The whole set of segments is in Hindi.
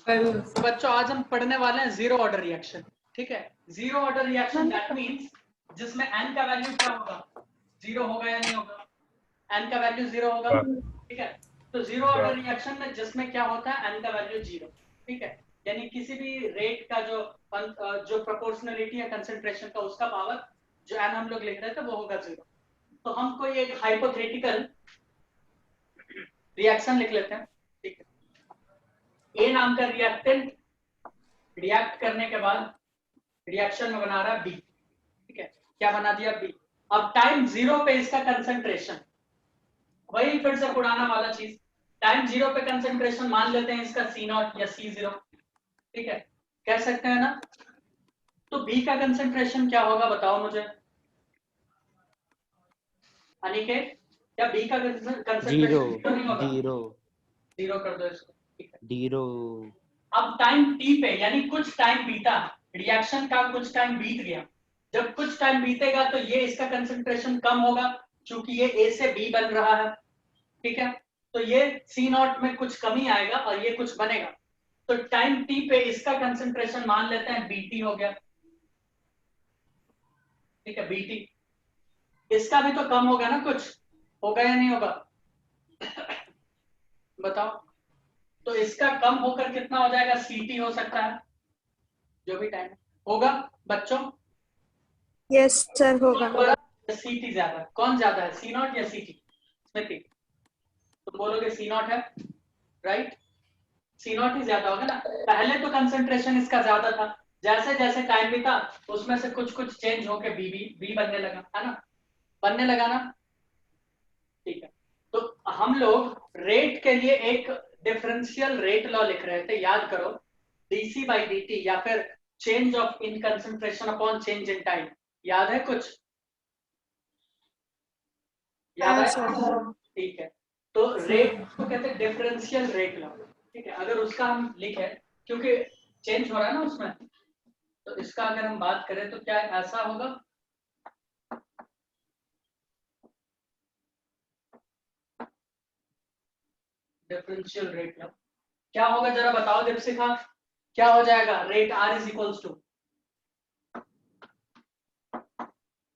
तो बच्चों आज हम पढ़ने वाले हैं जीरो ऑर्डर रिएक्शन। ठीक है, zero order reaction that means जिसमें n का वैल्यू क्या होगा, जीरो होगा या नहीं होगा, n का वैल्यू जीरो होगा। ठीक है, तो जीरो ऑर्डर रिएक्शन में जिसमें क्या होता है n का वैल्यू जीरो। ठीक है, यानी किसी भी रेट का जो प्रोपोर्शनलिटी है कंसंट्रेशन का, उसका पावर जो n हम लोग लिख रहे थे वो होगा जीरो। तो हम कोई एक हाइपोथेटिकल रिएक्शन लिख लेते हैं। ठीक है, ए नाम का रिएक्टेंट रिएक्ट करने के बाद रिएक्शन में बना रहा है बी। ठीक है, क्या बना दिया बी। अब टाइम जीरो पे इसका कंसंट्रेशन, वही फिर से पुराना वाला चीज, टाइम जीरो पे कंसंट्रेशन मान लेते हैं इसका सी नॉट या सी जीरो। ठीक है, कह सकते हैं ना। तो बी का कंसंट्रेशन क्या होगा बताओ मुझे अनिकेत, क्या बी का कंसंट्रेशन जीरो नहीं होगा? जीरो जीरो कर दो इसको। ठीक है, जीरो। अब टाइम टी पे यानी कुछ टाइम बीता, रिएक्शन का कुछ टाइम बीत गया, जब कुछ टाइम बीतेगा तो ये इसका कंसंट्रेशन कम होगा क्योंकि ये ए से बी बन रहा है। ठीक है, तो ये सी नॉट में कुछ कमी आएगा और ये कुछ बनेगा, तो टाइम टी पे इसका कंसंट्रेशन मान लेते हैं बीटी हो गया। ठीक है, बीटी, इसका भी तो कम होगा ना, कुछ होगा या नहीं होगा बताओ। तो इसका कम होकर कितना हो जाएगा, सीटी हो सकता है, जो भी टाइम होगा बच्चों। यस सर होगा। सीटी ज्यादा, कौन ज्यादा है, सी नॉट या सीटी? स्मृति तुम बोलोगे सी नॉट है, राइट? सी नॉट ही ज्यादा होगा ना, पहले तो कंसंट्रेशन इसका ज्यादा था, जैसे जैसे टाइम बीता उसमें से कुछ कुछ चेंज होके बी बनने लगा, है ना, बनने लगा ना। ठीक है, तो हम लोग रेट के लिए एक डिफरेंशियल रेट लॉ लिख रहे थे, याद करो, डीसी बाई डीटी या फिर change of in concentration upon change in time, याद है कुछ? याद है? ठीक है, तो रेट को कहते हैं डिफरेंशियल रेट लॉ। ठीक है, अगर उसका हम लिखे, क्योंकि चेंज हो रहा है ना उसमें, तो इसका अगर हम बात करें तो क्या ऐसा होगा, डिफरेंशियल रेट लॉ क्या होगा जरा बताओ दीपशिखा, क्या हो जाएगा, rate r is equals to,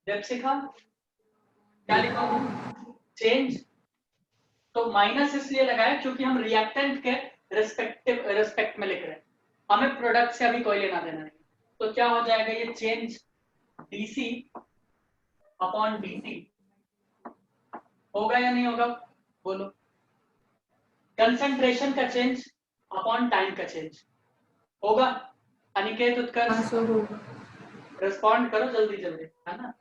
Deepshikha क्या लिखोगे, चेंज, तो माइनस इसलिए लगाया क्योंकि हम रिएक्टेंट के रिस्पेक्ट में लिख रहे हैं, हमें प्रोडक्ट से अभी कोई लेना देना नहीं। तो क्या हो जाएगा, ये चेंज डीसी अपॉन डीटी होगा या नहीं होगा, बोलो। कंसंट्रेशन का चेंज अपॉन टाइम का चेंज होगा। अनिकेत उत्कर्ष रिस्पॉन्ड करो जल्दी जल्दी, है ना।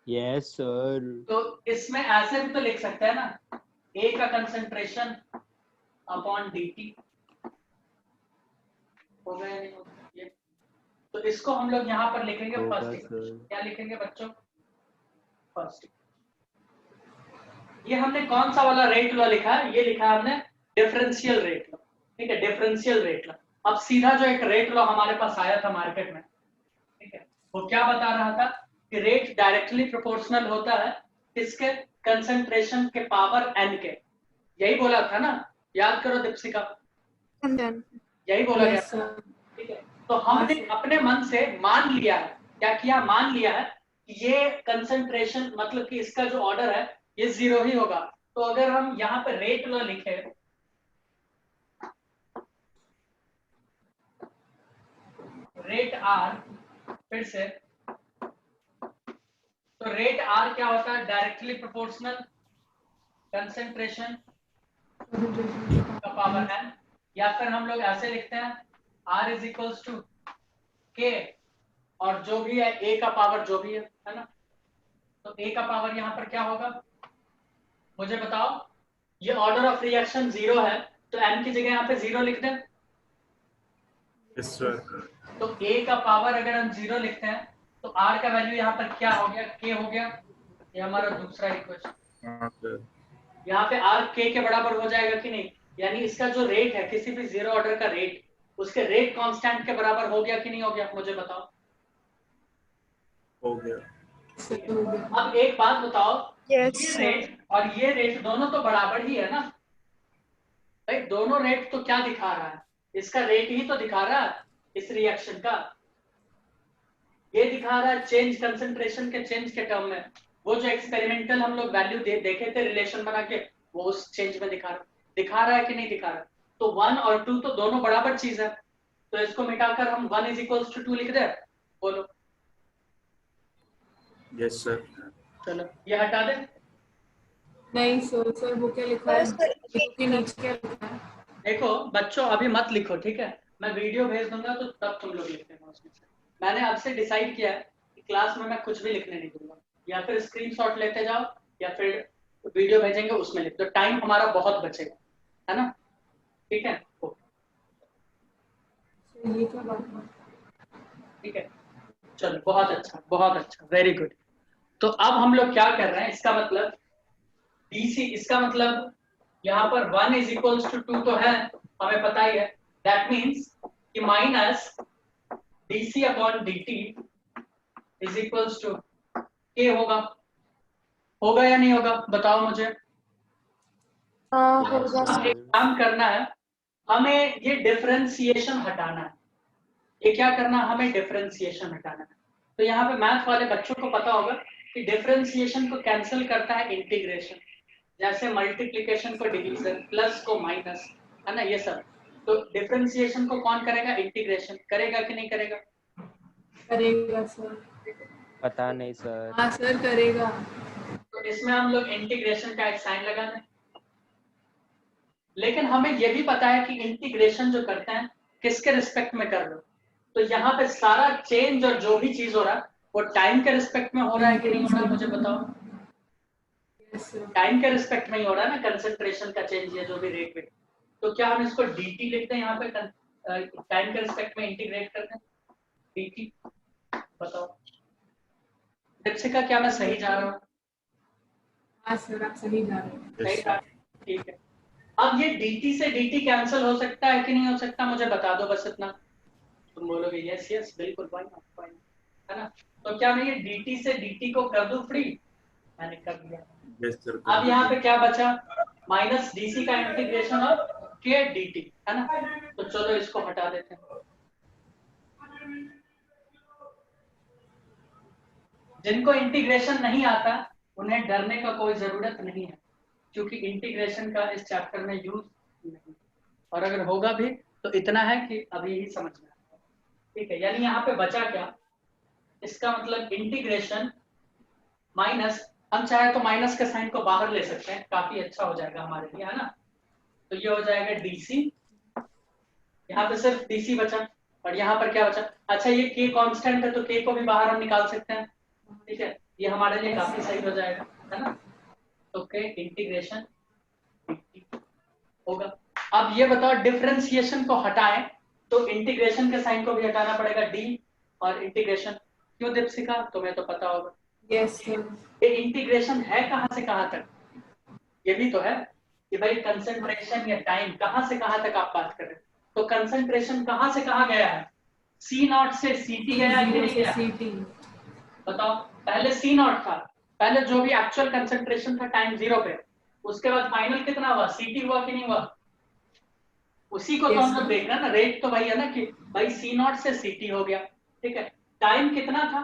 Yes sir. तो इसमें ऐसे भी तो लिख सकते हैं ना, ए का कंसंट्रेशन अपॉन डीटी होगा या नहीं होगा ये। तो इसको हम लोग यहाँ पर लिखेंगे फर्स्ट इक्वेशन, क्या लिखेंगे बच्चों, फर्स्ट। ये हमने कौन सा वाला रेट लॉ लिखा है, ये लिखा है हमने डिफरेंशियल रेट लॉ। ठीक है, डिफरेंशियल रेट लॉ। अब सीधा जो एक रेट लॉ हमारे पास आया था मार्केट में, ठीक है, वो क्या बता रहा था कि रेट डायरेक्टली प्रोपोर्शनल होता है किसके, कंसंट्रेशन के पावर n के, यही बोला था ना, याद करो दीपशिका, यही बोला गया। ठीक है, तो हमने अपने मन से मान लिया है, क्या किया, मान लिया है कि ये कंसंट्रेशन मतलब कि इसका जो ऑर्डर है ये जीरो ही होगा। तो अगर हम यहाँ पे रेट लॉ लिखे, रेट आर, फिर से, तो रेट आर क्या होता है, डायरेक्टली प्रोपोर्शनल कंसंट्रेशन का पावर n, या फिर हम लोग ऐसे लिखते हैं आर इज इक्वल्स टू के, और जो भी है ए का पावर जो भी है ना। तो ए का पावर यहाँ पर क्या होगा, मुझे बताओ, ये ऑर्डर ऑफ रिएक्शन जीरो है तो n की जगह यहाँ पे जीरो लिख दें। Yes sir. तो a का पावर अगर हम जीरो लिखते हैं तो r का वैल्यू यहाँ पर क्या हो गया, k हो गया, ये हमारा दूसरा इक्वेशन। यहाँ पे r k के बराबर हो जाएगा कि नहीं, यानी इसका जो रेट है किसी भी जीरो ऑर्डर का रेट, उसके रेट कांस्टेंट के बराबर हो गया कि नहीं हो गया, मुझे बताओ। हो गया। अब एक बात बताओ, Yes, ये रेट और ये रेट दोनों तो बराबर ही है ना भाई, दोनों रेट तो क्या दिखा रहा है, इसका रेट ही तो दिखा रहा है इस रिएक्शन का, ये दिखा रहा है चेंज कंसंट्रेशन के चेंज के टर्म में। वो जो एक्सपेरिमेंटल हम लोग वैल्यू देखे थे रिलेशन बना के, वो उस चेंज में दिखा रहा है कि नहीं दिखा रहा? तो 1 और 2 तो दोनों बराबर चीज है, तो इसको मिटाकर हम 1 = 2 लिख दे। बोलो। Yes sir. चलो ये हटा दे। नहीं सर, सर वो क्या लिखा है के नीचे क्या लिखा है? देखो बच्चों अभी मत लिखो, ठीक है, मैं वीडियो भेज दूंगा तो तब तुम लोग लिख लेना उसमें से। मैंने आपसे डिसाइड किया है कि क्लास में मैं कुछ भी लिखने नहीं दूंगा, या फिर स्क्रीनशॉट लेते जाओ या फिर वीडियो भेजेंगे उसमें लिख दो, टाइम हमारा बहुत बचेगा, है ना? ठीक है, ये क्या बात है? ठीक है, चलो बहुत अच्छा, वेरी गुड। तो अब हम लोग क्या कर रहे हैं, इसका मतलब DC, इसका मतलब यहाँ पर 1 = 2 तो है, हमें पता ही है। दैट मीन्स कि माइनस dC/dt = K होगा या नहीं होगा? बताओ मुझे। होगा अब एक काम करना है, हमें ये डिफरेंशिएशन हटाना है। ये क्या करना है? हमें डिफरेंशिएशन हटाना है। तो यहाँ पे मैथ वाले बच्चों को पता होगा कि डिफरेंशिएशन को कैंसिल करता है इंटीग्रेशन, जैसे मल्टीप्लिकेशन को डिवीजन, प्लस को माइनस, है ना, ये सब। तो डिफरेंशिएशन को कौन करेगा? इंटीग्रेशन करेगा कि नहीं करेगा? करेगा सर। पता नहीं सर। हाँ सर करेगा। तो इसमें हम लोग इंटीग्रेशन का एक साइन लगा दें। लेकिन हमें यह भी पता है कि इंटीग्रेशन जो करते हैं किसके रिस्पेक्ट में कर लो, तो यहाँ पे सारा चेंज और जो भी चीज हो रहा है वो टाइम के रिस्पेक्ट में हो रहा है कि नहीं हो रहा है? मुझे बताओ। टाइम के रिस्पेक्ट में ही हो रहा है ना, कंसंट्रेशन का चेंज या जो भी रेट पे। तो क्या हम इसको dt लिखते हैं यहाँ पे, टाइम के रिस्पेक्ट में इंटीग्रेट करते हैं dt? बताओ दीपशिका, क्या मैं सही जा रहा हूँ? हाँ सर आप सही जा रहे हैं। सही जा, ठीक है। अब ये dt से dt कैंसिल हो सकता है कि नहीं हो सकता? मुझे बता दो बस इतना। तुम बोलोगे यस यस बिल्कुल, व्हाई नॉट, है ना? तो क्या मैं ये dt से dt को कर दूं फ्री? मैंने कर दिया। Yes sir. अब यहाँ पे क्या बचा? माइनस DC का इंटीग्रेशन और k dt, है ना? तो चलो इसको हटा देते हैं। जिनको इंटीग्रेशन नहीं आता उन्हें डरने का कोई जरूरत नहीं है, क्योंकि इंटीग्रेशन का इस चैप्टर में यूज नहीं, और अगर होगा भी तो इतना है कि अभी ही समझना है, ठीक है? यानी यहाँ पे बचा क्या? इसका मतलब इंटीग्रेशन माइनस, हम चाहे तो माइनस के साइन को बाहर ले सकते हैं, काफी अच्छा हो जाएगा हमारे लिए, है ना? तो ये हो जाएगा DC, यहाँ पे सिर्फ DC बचा, और यहाँ पर क्या बचा? अच्छा ये k कांस्टेंट है तो k को भी बाहर हम निकाल सकते हैं, ठीक है? ये हमारे लिए काफी सही हो जाएगा, है ना? तो k इंटीग्रेशन होगा। अब ये बताओ डिफरेंशिएशन को हटाएं तो इंटीग्रेशन के साइन को भी हटाना पड़ेगा, d और इंटीग्रेशन। क्यों दीपशिका, तुम्हें तो पता होगा। Yes sir. ये इंटीग्रेशन है कहां से कहां तक? ये भी तो है कि भाई कंसंट्रेशन या टाइम कहां से कहां तक आप बात कर रहे हैं। तो कंसंट्रेशन कहां से कहां गया है? C0 से CT गया कि नहीं गया? CT। बताओ। पहले C0 था, पहले जो भी एक्चुअल कंसंट्रेशन था टाइम 0 पे, उसके बाद फाइनल कितना हुआ? CT हुआ कि नहीं हुआ? उसी को तो हम लोग देख रहे हैं ना, रेट तो वही है ना कि भाई C0 से CT हो गया, ठीक है? टाइम कितना था?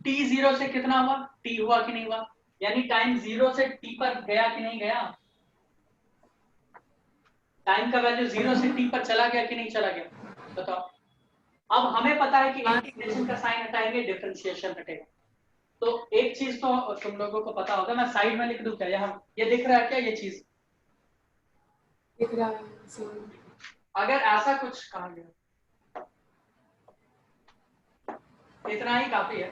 T0 से कितना हुआ? T हुआ कि नहीं हुआ? यानी टाइम 0 से T पर गया कि नहीं गया? टाइम का वैल्यू 0 से T पर चला गया कि नहीं चला गया? बताओ। अब हमें पता है कि इंटीग्रेशन का साइन हटाएंगे डिफरेंशिएशन हटेगा। तो एक चीज तो तुम लोगों को पता होगा, मैं साइड में लिख दूं क्या? यहाँ ये दिख रहा है क्या? ये चीज दिख रहा है सर। अगर ऐसा कुछ कहा गया, इतना ही काफी है।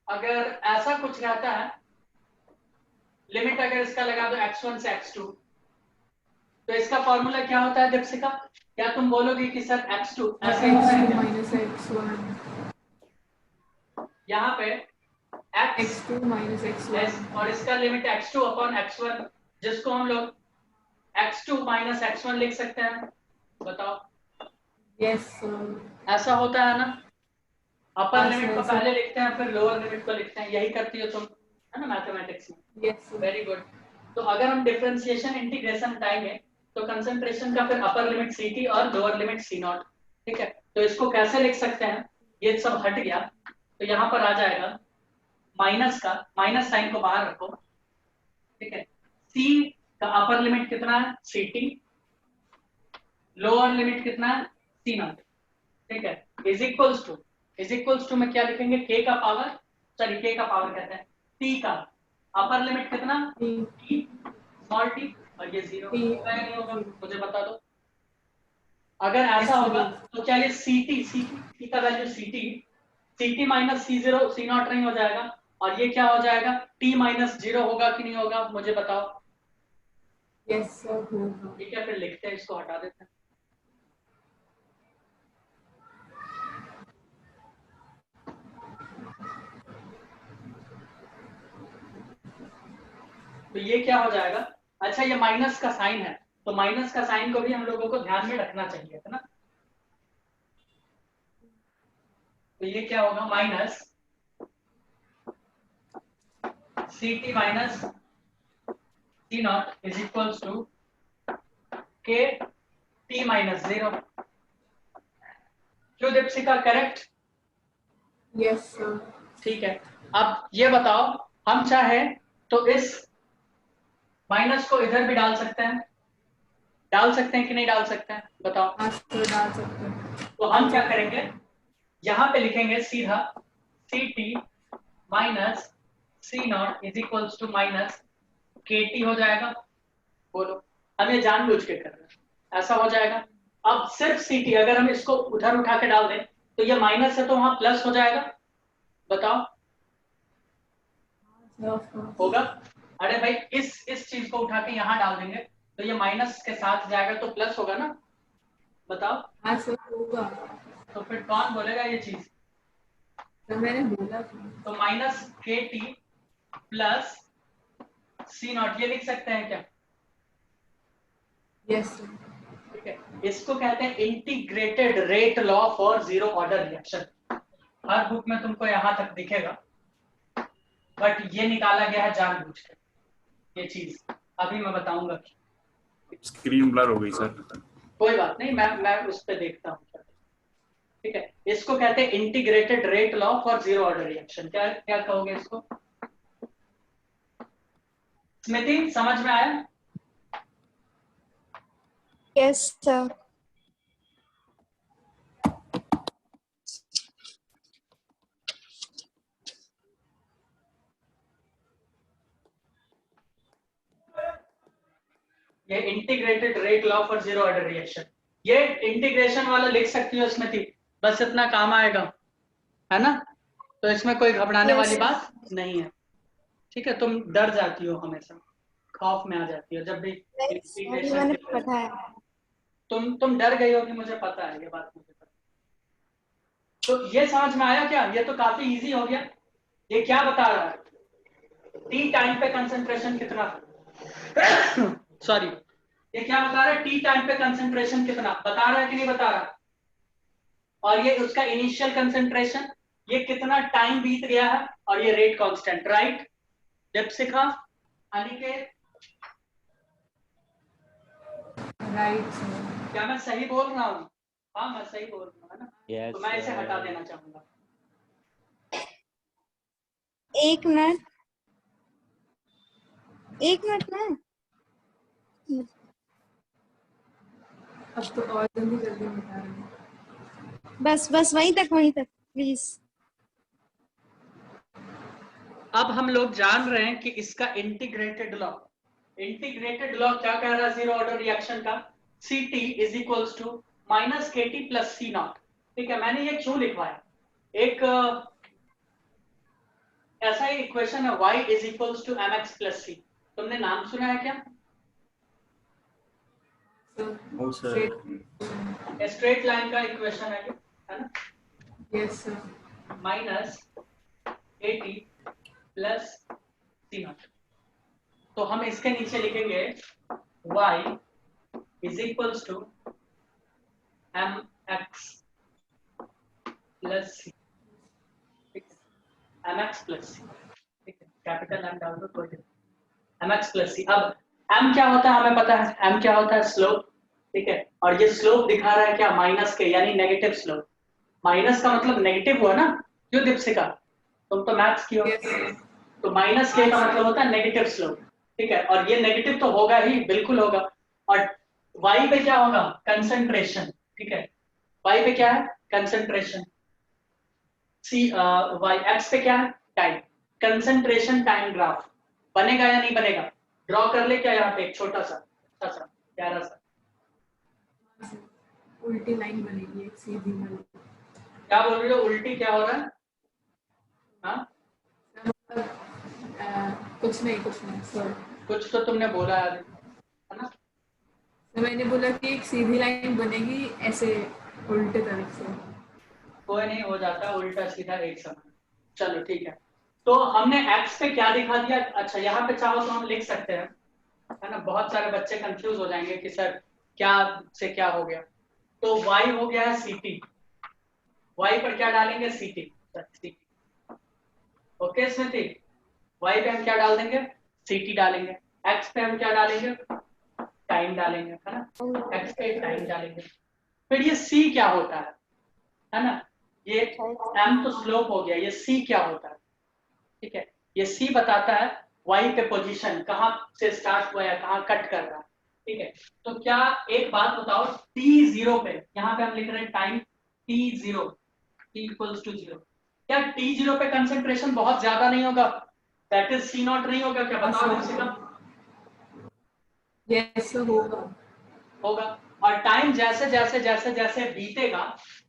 अगर ऐसा कुछ रहता है, लिमिट अगर इसका लगा दो x1 से x2, तो इसका फॉर्मूला क्या होता है दीपशिका? क्या तुम बोलोगे कि सर x2 ऐसे होता है क्या? Minus x1। यहाँ पे x2 माइनस x1 और इसका लिमिट x2 अपॉन x1, जिसको हम लोग x2 माइनस x1 लिख सकते हैं। बताओ। Yes sir. ऐसा होता है ना? अपर हाँ, लिमिट को सर। पहले लिखते हैं फिर लोअर लिमिट को लिखते हैं, यही करती हो तुम, है ना, मैथमेटिक्स में? Yes sir. Very good. तो अगर हम डिफरेंशिएशन इंटीग्रेशन हटाएंगे तो कंसंट्रेशन का फिर अपर लिमिट CT और लोअर लिमिट C0 ठीक है, तो इसको कैसे लिख सकते हैं, ये सब हट गया तो यहाँ पर आ जाएगा माइनस का, माइनस साइन को बाहर रखो, ठीक है, सी का अपर लिमिट कितना है सी टी, लोअर लिमिट कितना है सी नॉट, ठीक है, इज इक्वल्स टू में क्या लिखेंगे के का पावर, सॉरी के का पावर कहते हैं टी का अपर लिमिट कितना टी स्मॉल टी, और ये 0 होगा या नहीं होगा मुझे बता दो। अगर ऐसा होगा तो क्या ये सी का value C T minus C 0 C not नहीं हो जाएगा, और ये क्या हो जाएगा टी माइनस 0 होगा कि नहीं होगा मुझे बताओ। यस सर होगा। ठीक है, फिर लिखते हैं, इसको हटा देते हैं। तो ये क्या हो जाएगा, अच्छा ये माइनस का साइन है तो माइनस का साइन को भी हम लोगों को ध्यान में रखना चाहिए है ना। तो ये क्या होगा minus c T minus c naught is equals to k t minus 0। क्यों दीपशिका करेक्ट? Yes sir. ठीक है, अब ये बताओ हम चाहे तो इस माइनस को इधर भी डाल सकते हैं कि नहीं डाल सकते हैं बताओ। हाँ सर डाल सकते हैं। तो हम क्या करेंगे, यहां पे लिखेंगे सीधा c T minus c naught is equals to minus के टी हो जाएगा। बोलो, हम ये जानबूझ के कर रहे हैं, ऐसा हो जाएगा। अब सिर्फ सी टी अगर हम इसको उधर उठा के डाल दें तो ये माइनस है तो वहां प्लस हो जाएगा, बताओ होगा। अरे भाई इस चीज को उठा के यहाँ डाल देंगे तो ये माइनस के साथ जाएगा तो प्लस होगा ना, बताओ। हाँ सर होगा। तो फिर कौन बोलेगा ये चीज, तो मैंने बोला था। तो माइनस के टी प्लस सी नॉट ये लिख सकते हैं क्या? Yes sir. ठीक है, इसको कहते हैं integrated rate law for zero order reaction. Her book में तुमको यहां तक दिखेगा, बट ये निकाला गया है जानबूझ के ये चीज, अभी मैं बताऊंगा। स्क्रीन ब्लर हो गई सर। कोई बात नहीं, मैं उस पर देखता हूँ। ठीक है, इसको कहते हैं integrated rate law for zero order reaction. क्या क्या कहोगे इसको? स्मृति समझ में आया? Yes sir. ये integrated rate law for zero order reaction, ये इंटीग्रेशन वाला लिख सकती हो स्मृति, बस इतना काम आएगा है ना। तो इसमें कोई घबराने वाली बात नहीं है। ठीक है, तुम डर जाती हो हमेशा, खौफ में आ जाती हो जब भी इंटीग्रेशन मैंने के पढ़ा है। तुम डर गई होगी, मुझे पता है, ये बात मुझे पता है। तो ये समझ में आया क्या? ये तो काफी इजी हो गया। ये क्या बता रहा है, टी टाइम पे कंसंट्रेशन कितना सॉरी, ये क्या बता रहा है, टी टाइम पे कंसंट्रेशन कितना बता रहा है कि नहीं बता रहा, और ये उसका इनिशियल कंसंट्रेशन, ये कितना टाइम बीत गया है, और ये rate constant, right? Deepshikha, Aniket, right sir. क्या मैं सही बोल रहा हूँ? हाँ मैं सही बोल रहा हूँ है ना। Yes, तो मैं इसे sir. हटा देना चाहूंगा। एक मिनट ना। अब तो और जल्दी जल्दी बता रहे हैं। बस वहीं तक प्लीज। अब हम लोग जान रहे हैं कि इसका इंटीग्रेटेड लॉ क्या कह रहा है जीरो ऑर्डर रिएक्शन का, C T is equals to minus के टी प्लस सी नॉट। ठीक है, मैंने ये क्यों लिखवाया, एक ऐसा ही इक्वेशन है y is equals to M X plus C, तुमने नाम सुना है क्या? Oh sir. स्ट्रेट लाइन का इक्वेशन है ये, है ना? Yes sir. Minus A T plus C naught. तो हम इसके नीचे लिखेंगे y is equals to M X plus C, M X plus सी, ठीक है, कैपिटल एम डाल दो, कोई एम एक्स प्लस सी। अब m क्या होता है हमें पता है, m क्या होता है स्लोप, ठीक है, और ये स्लोप दिखा रहा है क्या, माइनस के, यानी नेगेटिव स्लोप। माइनस का मतलब नेगेटिव हुआ ना, क्यों दीपशिका, तुम तो मैथ्स की हो। तो माइनस के का मतलब होता है नेगेटिव स्लोप, ठीक है, और ये नेगेटिव तो होगा ही, बिल्कुल होगा। और y पे क्या होगा, कंसंट्रेशन, ठीक है, y पे क्या है, कंसंट्रेशन, y x पे क्या है, टाइम। कंसंट्रेशन टाइम ग्राफ बनेगा या नहीं बनेगा, ड्रॉ कर ले क्या यहाँ पे एक छोटा सा, अच्छा सा प्यारा सा। उल्टी लाइन बनेगी एक सीधी वाली। क्या बोल रहे हो, उल्टी क्या हो रहा है, हाँ कुछ नहीं सर। कुछ तो तुमने बोला है ना। तो मैंने बोला कि एक सीधी लाइन बनेगी ऐसे उल्टे तरफ से। कोई नहीं, हो जाता उल्टा सीधा एक समान। चलो ठीक है, तो हमने x पे क्या दिखा दिया, अच्छा यहाँ पे चाहो तो हम लिख सकते हैं, है ना, बहुत सारे बच्चे कंफ्यूज हो जाएंगे कि सर क्या से क्या हो गया। तो y हो गया है ct, y पर क्या डालेंगे, ct, ओके स्मृति, y पे हम क्या डाल देंगे, ct डालेंगे, x पे हम क्या डालेंगे, टाइम डालेंगे, है ना, x पे टाइम डालेंगे। फिर ये c क्या होता है ना, ये m तो स्लोप हो गया, ये c क्या होता है, ठीक है, ये c बताता है y पे पोजीशन कहां से स्टार्ट हुआ है, कहां कट कर रहा है, ठीक है। तो क्या एक बात बताओ, t0 पे, यहाँ पे हम लिख रहे हैं time t0, t equals to 0, क्या t0 पे कंसंट्रेशन बहुत ज्यादा नहीं होगा, दैट इज c नॉट नहीं होगा क्या, बताओ किसी का, यस होगा। होगा। और टाइम जैसे जैसे जैसे जैसे बीतेगा,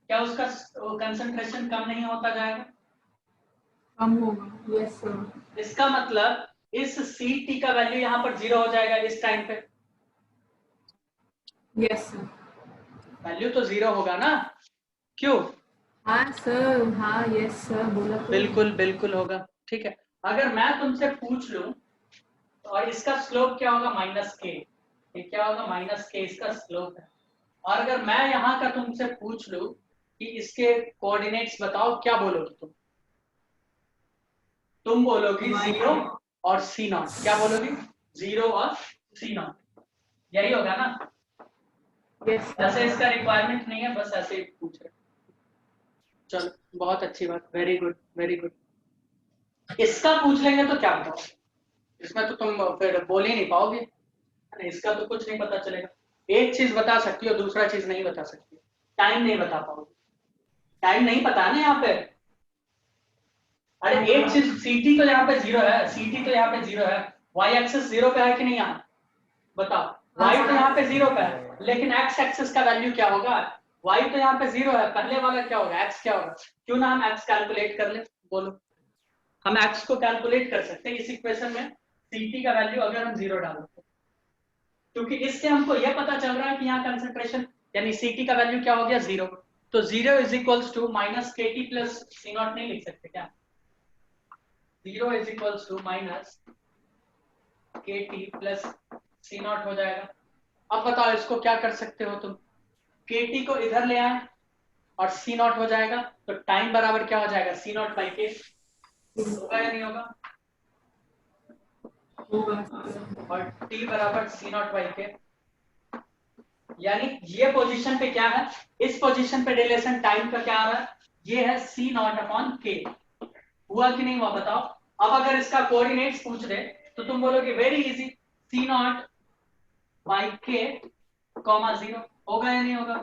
क्या उसका कंसंट्रेशन कम नहीं होता जाएगा, कम होगा, यस सर। इसका मतलब इस ct का वैल्यू यहाँ पर 0 हो जाएगा इस टाइम पे, यस सर। वैल्यू तो 0 होगा ना, क्यों, हाँ सर, हाँ यस सर बोला तो। बिल्कुल बिल्कुल होगा, ठीक है। अगर मैं तुमसे पूछ लूं और इसका स्लोप क्या होगा, माइनस के, ये क्या होगा, माइनस के इसका स्लोप है, और अगर मैं यहाँ का तुमसे पूछ लूं कि इसके कोऑर्डिनेट्स बताओ, क्या बोलोगे तुम बोलोगी 0 और c0, क्या बोलोगी, 0 और c0, यही होगा ना, यस ऐसे इसका रिक्वायरमेंट नहीं है, बस ऐसे ही पूछ रहे। चलो बहुत अच्छी बात, वेरी गुड वेरी गुड। इसका पूछ लेंगे तो क्या बताओ, इसमें तो तुम फिर बोल ही नहीं पाओगे, है ना, इसका तो कुछ नहीं पता चलेगा। एक चीज बता सकती हो, दूसरा चीज नहीं बता सकती, टाइम नहीं बता पाओगे, टाइम नहीं पता है ना यहाँ पे। अरे एक चीज, ct तो यहाँ पे 0 है, ct तो यहाँ पे 0 है, y एक्सिस 0 पे है कि नहीं, यहाँ बताओ, y तो यहाँ पे 0 पे है, लेकिन x एक्सिस का वैल्यू क्या होगा, y तो यहाँ पे 0 है, पहले वाला क्या होगा, x क्या होगा, क्यों ना हम x कैलकुलेट कर ले, बोलो, हम x को कैलकुलेट कर सकते हैं इस इक्वेशन में, ct का वैल्यू अगर हम 0 डालो, क्योंकि इससे हमको यह पता चल रहा है कि यहाँ कंसंट्रेशन यानी ct का वैल्यू क्या हो गया, 0, तो 0 is equals to minus kt plus c0 नहीं लिख सकते क्या, 0 is equals to minus kt plus c0 हो जाएगा। अब बताओ इसको क्या कर सकते हो तुम, kt को इधर ले आए और c0 हो जाएगा, तो टाइम बराबर क्या हो जाएगा, c0 बाई k, होगा या नहीं होगा, और t बराबर c0 बाई k, यानी ये पोजीशन पे क्या है, इस पोजीशन पे रिलेशन टाइम का क्या आ रहा है, ये है c0 अपॉन k, हुआ कि नहीं हुआ बताओ। अब अगर इसका कोऑर्डिनेट्स पूछ दे तो तुम बोलोगे very easy, c0 by k comma 0, होगा या नहीं होगा,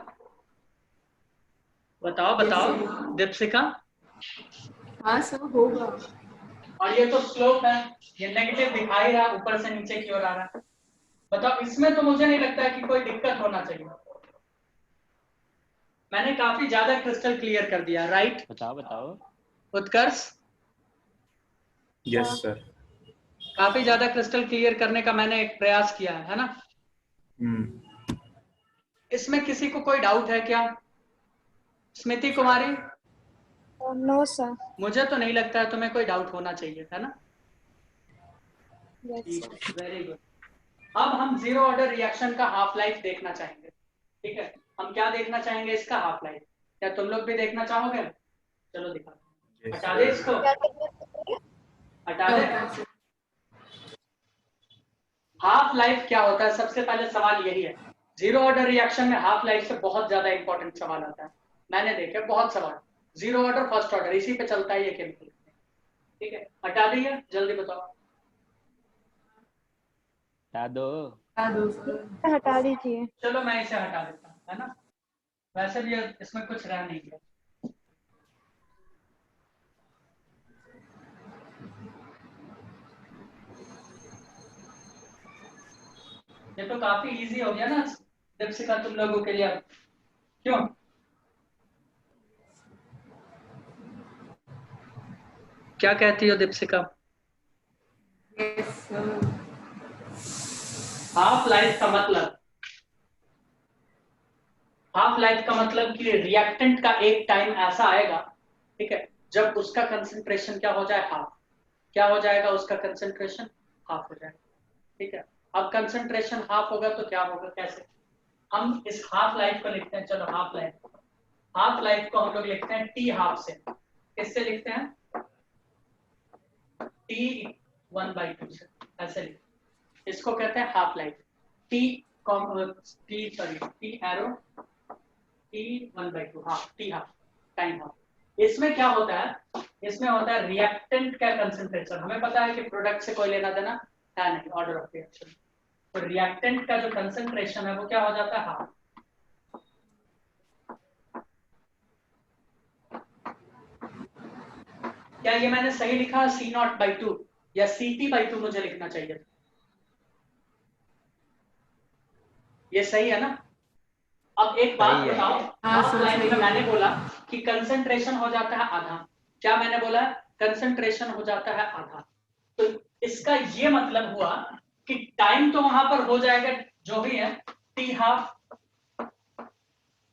बताओ बताओ दीपशिका। हाँ सर होगा। और ये तो स्लोप है, ये नेगेटिव दिखा ही रहा, ऊपर से नीचे की ओर आ रहा है, बताओ इसमें तो मुझे नहीं लगता है कि कोई दिक्कत होना चाहिए, मैंने काफी ज्यादा क्रिस्टल क्लियर कर दिया, राइट, बताओ बताओ। उत्कर्ष, यस सर। काफी ज्यादा क्रिस्टल क्लियर करने का मैंने एक प्रयास किया है ना। इसमें किसी को कोई डाउट है क्या, स्मृति कुमारी, नो सर। मुझे तो नहीं लगता है तुम्हें कोई डाउट होना चाहिए, है ना, यस सर। Very good. अब हम जीरो ऑर्डर रिएक्शन का हाफ लाइफ देखना चाहेंगे, ठीक है, हम क्या देखना चाहेंगे, इसका हाफ लाइफ, क्या तुम लोग भी देखना चाहोगे, चलो दिखा, हटा दे इसको, हटा दे। हाफ लाइफ क्या होता है, सबसे पहले सवाल यही है, जीरो ऑर्डर रिएक्शन में हाफ लाइफ से बहुत ज्यादा इंपॉर्टेंट सवाल आता है, मैंने देखे बहुत सवाल, जीरो ऑर्डर फर्स्ट ऑर्डर इसी पे चलता है ये केमिकल। ठीक है, हटा दिया, जल्दी बताओ। हटा दो। हटा दो सर। हटा दीजिए। चलो मैं इसे हटा देता हूँ, है ना, वैसे भी इसमें कुछ रह नहीं गया। ये तो काफी इजी हो गया ना दीपशिका तुम लोगों के लिए, अब क्यों? क्या कहती हो Deepshikha? Yes sir. Half life का मतलब, हाफ लाइफ का मतलब कि रिएक्टेंट का एक टाइम ऐसा आएगा, ठीक है, जब उसका कंसंट्रेशन क्या हो जाए, हाफ। क्या हो जाएगा उसका कंसंट्रेशन? हाफ हो जाएगा। ठीक है, अब कंसंट्रेशन हाफ होगा तो क्या होगा, कैसे? हम इस हाफ लाइफ को लिखते हैं, चलो हाफ लाइफ को हम लोग लिखते हैं टी हाफ से। किससे लिखते हैं? T1/2 से, ऐसे लिखते, इसको कहते हैं half life. T arrow T1/2, half, T half, time half. इसमें क्या होता है, इसमें होता है रिएक्टेंट का कंसंट्रेशन। हमें पता है कि प्रोडक्ट से कोई लेना देना है नहीं, ऑर्डर ऑफ रिएक्शन, तो रिएक्टेंट का जो कंसंट्रेशन है वो क्या हो जाता है, हाफ। क्या ये मैंने सही लिखा C0/2 या CT/2 मुझे लिखना चाहिए था? ये सही है ना? अब एक बात सही है। बताओ, हाँ, हाफ सर, लाइफ सही में है। मैंने बोला कि कंसंट्रेशन हो जाता है आधा। क्या मैंने बोला? कंसंट्रेशन हो जाता है आधा। तो इसका ये मतलब हुआ कि टाइम तो वहां पर हो जाएगा जो भी है टी हाफ।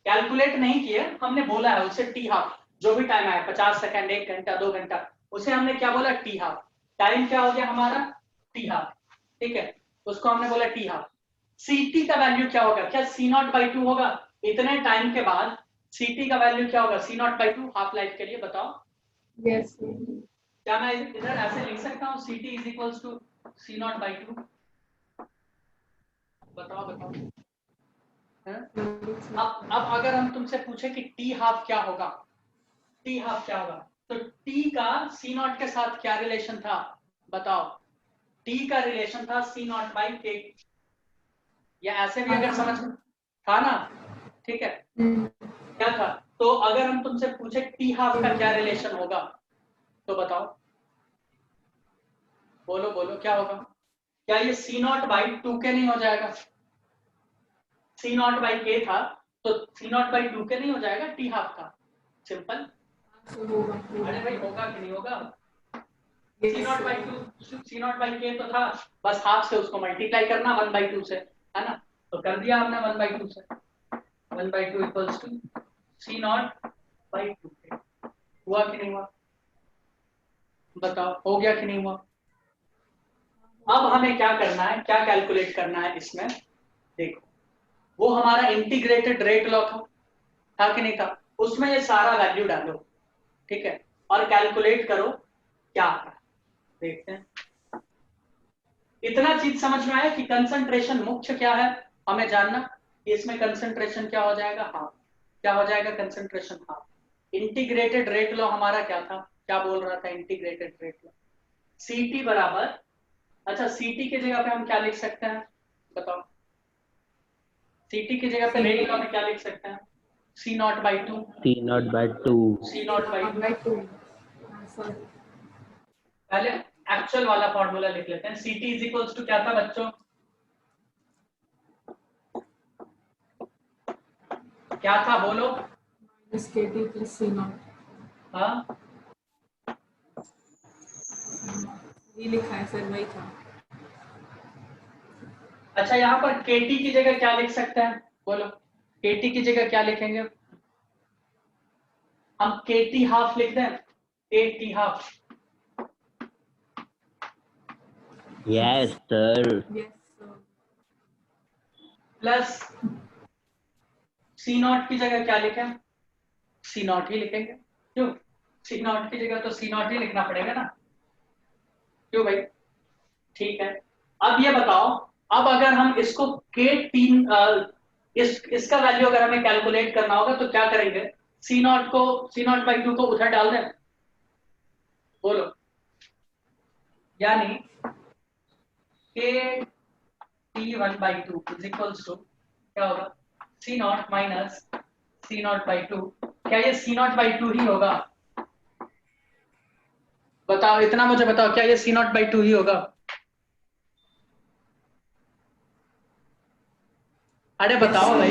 कैलकुलेट नहीं किए, हमने बोला है उसे टी हाफ, जो भी टाइम आया 50 सेकंड, 1 घंटा, 2 घंटा, उसे हमने क्या बोला, टी हाफ। टाइम क्या हो गया हमारा, टी हाफ। ठीक है, उसको हमने बोला टी हाफ। सीटी का वैल्यू क्या होगा, क्या C0/2 होगा? इतने टाइम के बाद सीटी का वैल्यू क्या होगा, C0/2 हाफ लाइफ के लिए, बताओ। Yes sir. क्या मैं इधर ऐसे लिख सकता हूँ CT = C0/2? बताओ बताओ। अब अगर हम तुमसे पूछे कि टी हाफ क्या होगा, टी हाफ क्या होगा, तो टी का C0 के साथ क्या रिलेशन था, बताओ। टी का रिलेशन था C0/K, या ऐसे भी अगर समझ था ना, ठीक है, क्या था? तो अगर हम तुमसे पूछे टी हाफ का क्या रिलेशन होगा, तो बताओ, बोलो बोलो क्या होगा? क्या ये C0/2 के नहीं हो जाएगा? C0/K था तो C0/2 के नहीं हो जाएगा टी हाफ का? सिंपल। अरे भाई होगा कि नहीं होगा? C0/K तो था, बस हाफ से उसको मल्टीप्लाई करना 1/2 से, है ना, तो कर दिया हमने 1/2 से। 1/2 = C0/2K। हुआ कि नहीं हुआ? बताओ, हो गया कि नहीं हुआ? अब हमें क्या करना है, क्या कैलकुलेट करना है इसमें, देखो, वो हमारा इंटीग्रेटेड रेट लॉ था कि नहीं था? उसमें ये सारा वैल्यू डालो, ठीक है, और कैलकुलेट करो क्या आता है, देखते हैं। इतना चीज समझ में आया कि कंसंट्रेशन मुख्य क्या है हमें जानना, कि इसमें कंसंट्रेशन क्या हो जाएगा, हाफ। क्या हो जाएगा concentration, half. Integrated rate law हमारा क्या था, क्या बोल रहा था इंटीग्रेटेड रेट लॉ? सीटी बराबर, अच्छा सीटी की जगह पे हम क्या लिख सकते हैं, बताओ। सीटी की जगह पे रेट लॉ में क्या लिख सकते हैं, C0/2। C0/2। C0/2। पहले एक्चुअल वाला फॉर्मूला लिख लेते हैं। CT = क्या था बच्चों, क्या था बोलो? KT + C0। हाँ, ये लिखा है सर, वही था। अच्छा यहाँ पर KT की जगह क्या लिख सकते हैं, बोलो। KT की जगह क्या लिखेंगे हम? KT हाफ लिख दें, KT half yes sir. Yes sir. Plus C0 की जगह क्या लिखें, C0 ही लिखेंगे। क्यों? C0 की जगह तो C0 ही लिखना पड़ेगा ना, क्यों भाई? ठीक है, अब ये बताओ, अब अगर हम इसको K3 इसका वैल्यू अगर हमें कैलकुलेट करना होगा तो क्या करेंगे, C0/2 को उधर डाल दें, बोलो, यानी KT1/2 इज इक्वल्स टू क्या होगा, C0 माइनस C0/2। क्या ये C0/2 ही होगा? बताओ, इतना मुझे बताओ, क्या ये C0/2 ही होगा? अरे बताओ भाई,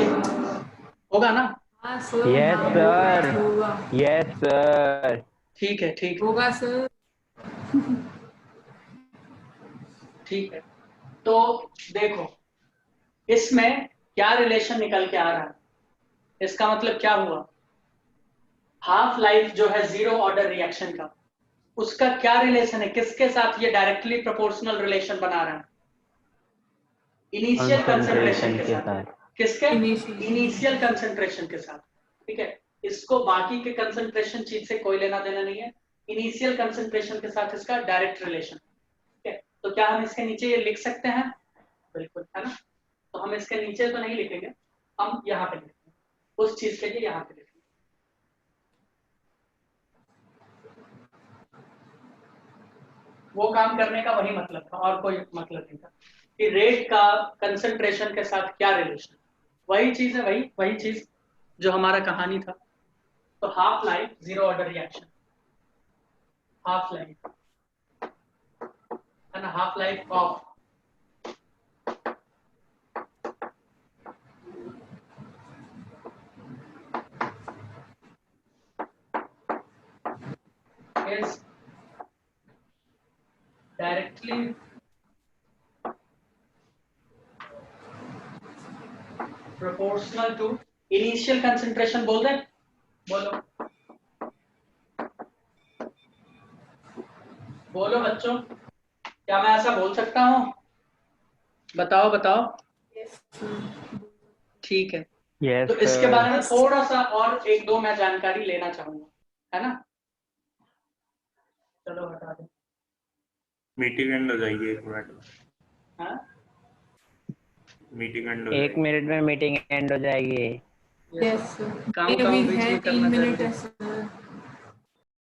होगा ना? हाँ सर, Yes, हाँ, sir. होगा Yes, sir. ठीक है, ठीक होगा सर। ठीक है। तो देखो इसमें क्या रिलेशन निकल के आ रहा है, इसका मतलब क्या हुआ, हाफ लाइफ जो है जीरो ऑर्डर रिएक्शन का, उसका क्या रिलेशन है, किसके साथ ये डायरेक्टली प्रोपोर्शनल रिलेशन बना रहा है? इनिशियल कंसंट्रेशन के साथ। किसके? इनिशियल कंसंट्रेशन के साथ। ठीक है, इसको बाकी के कंसंट्रेशन चीज से कोई लेना देना नहीं है, इनिशियल कंसंट्रेशन के साथ इसका डायरेक्ट रिलेशन। ठीक है, तो क्या हम इसके नीचे ये लिख सकते हैं? बिल्कुल, है ना? तो हम इसके नीचे तो नहीं लिखेंगे, हम यहाँ पे लिखेंगे, उस चीज के लिए यहाँ पे लिखेंगे। वो काम करने का वही मतलब था, और कोई मतलब नहीं था कि रेट का कंसंट्रेशन के साथ क्या रिलेशन। वही चीज है, वही चीज जो हमारा कहानी था। तो half life zero order reaction, half life है ना, half life of is directly proportional to initial concentration। बोल रहे, बोलो बोलो बच्चों, क्या मैं ऐसा बोल सकता हूँ? बताओ बताओ। ठीक है, Yes, तो इसके sir. बारे में थोड़ा सा और एक दो मैं जानकारी लेना चाहूंगा, है ना? चलो हटा दो। मीटिंग एंड हो जाएगी 1 मिनट में। हाँ, मीटिंग एंड हो 1 मिनट में मीटिंग एंड हो जाएगी। यस सर, काम अभी बीच है में 3 करना मिनट जरूरी है है। सर।